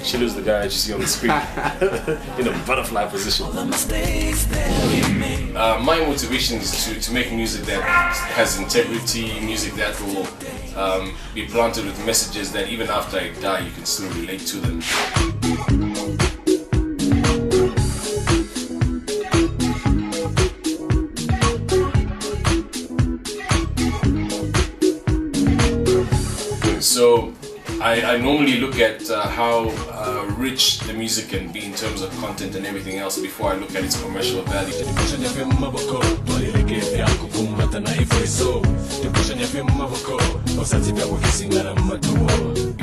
Chilu's the guy you see on the screen in a butterfly position. My motivation is to make music that has integrity, music that will be planted with messages that even after I die you can still relate to them. So I normally look at how rich the music can be in terms of content and everything else before I look at its commercial value.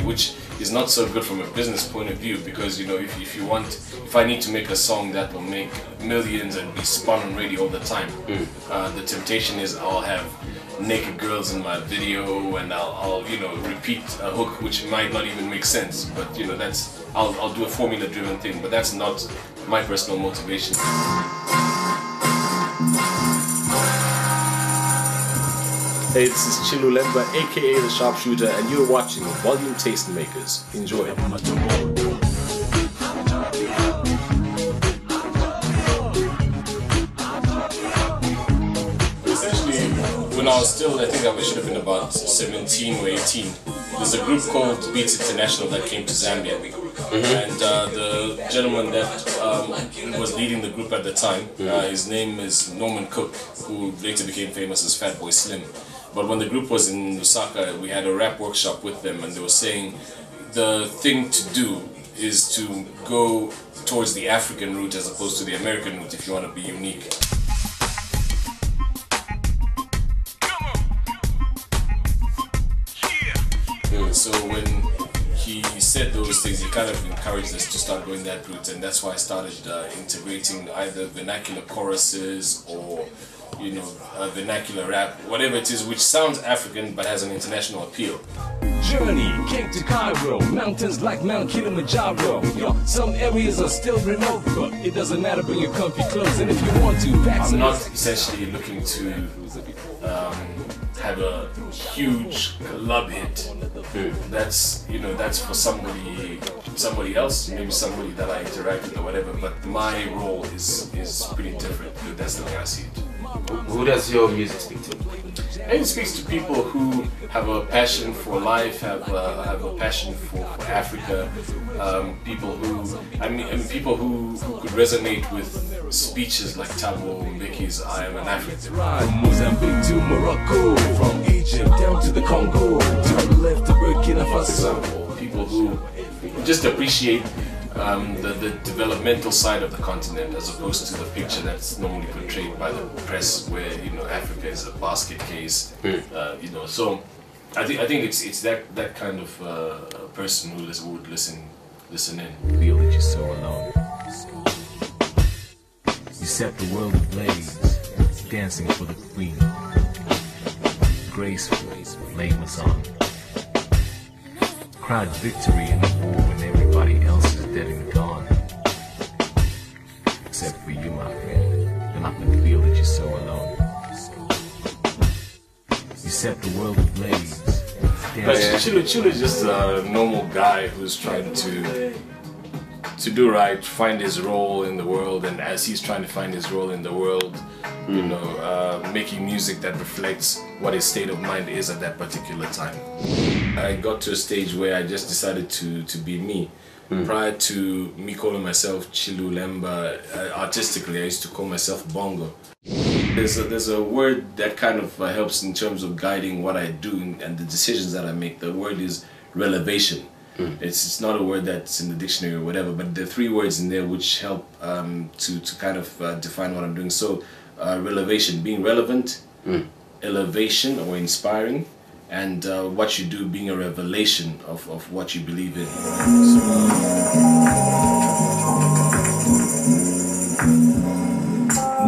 Which is not so good from a business point of view, because you know, if I need to make a song that will make millions and be spun on radio all the time, the temptation is I'll have naked girls in my video and I'll you know, repeat a hook which might not even make sense, but you know, that's I'll do a formula driven thing, but that's not my personal motivation. Hey, this is Chilu Lemba, aka the Sharpshooter, and you're watching Volume Tastemakers. Enjoy. When I was still, I think I should have been about 17 or 18, there's a group called Beats International that came to Zambia. And the gentleman that was leading the group at the time, his name is Norman Cook, who later became famous as Fatboy Slim. But when the group was in Lusaka, we had a rap workshop with them, and they were saying the thing to do is to go towards the African route as opposed to the American route if you want to be unique. So when he said those things, he kind of encouraged us to start going that route, and that's why I started integrating either vernacular choruses or, you know, vernacular rap, whatever it is, which sounds African but has an international appeal. Journey came to Cairo, mountains like Mount Kilimanjaro. Yo, some areas are still remote, but it doesn't matter, bring your comfy clothes, and if you want to, I'm not essentially looking to have a huge club hit. That's, you know, that's for somebody else, maybe somebody that I interact with or whatever, but my role is pretty different. That's the way I see it. Who does your music speak to? And it speaks to people who have a passion for life, have a passion for Africa, people who, people who could resonate with speeches like Thabo Mbeki's "I am an African." From Mozambique to Morocco, from Egypt down to the Congo, to the left to Burkina Faso. For example, people who just appreciate the developmental side of the continent as opposed to the picture that's normally portrayed by the press, where, you know, Africa is a basket case. You know, so I think it's that kind of person who would listen in. Feel that you're so alone. You set the world ablaze, dancing for the queen. Graceful, flame was on. Cried victory in the war when everybody else is dead and gone. Except for you, my friend, and I can feel that you're so alone. You set the world ablaze. But Chilu is just a normal guy who's trying to do right, find his role in the world, and as he's trying to find his role in the world, you know, making music that reflects what his state of mind is at that particular time. I got to a stage where I just decided to be me. Prior to me calling myself Chilu Lemba, artistically I used to call myself Bongo. There's a word that kind of helps in terms of guiding what I do and the decisions that I make. The word is relevation. It's not a word that's in the dictionary or whatever, but there are 3 words in there which help to kind of define what I'm doing. So relevation, being relevant, elevation or inspiring, and what you do being a revelation of what you believe in.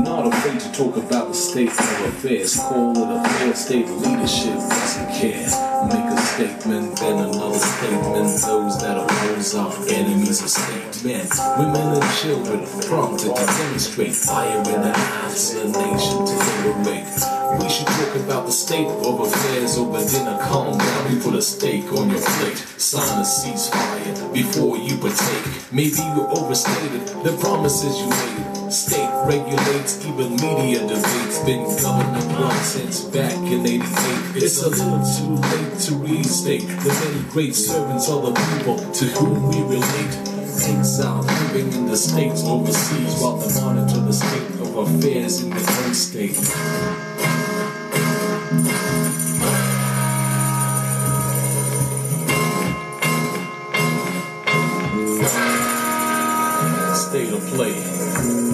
Not afraid to talk about the state of affairs. Call it a fair state. Leadership doesn't care. Make a statement, then another statement. Those that oppose our enemies a statement. Women and children prompted to demonstrate. Fire in the eyes of the nation to liberate. We should talk about the state of affairs over dinner. Calm down, we put a steak on your plate. Sign a ceasefire before you partake. Maybe you overstated the promises you made. State regulates, even media debates. Been government run since back in '88. It's a little too late to restate the many great servants of the people to whom we relate. Exile living in the states overseas while they monitor the state of affairs in their own state. State of play.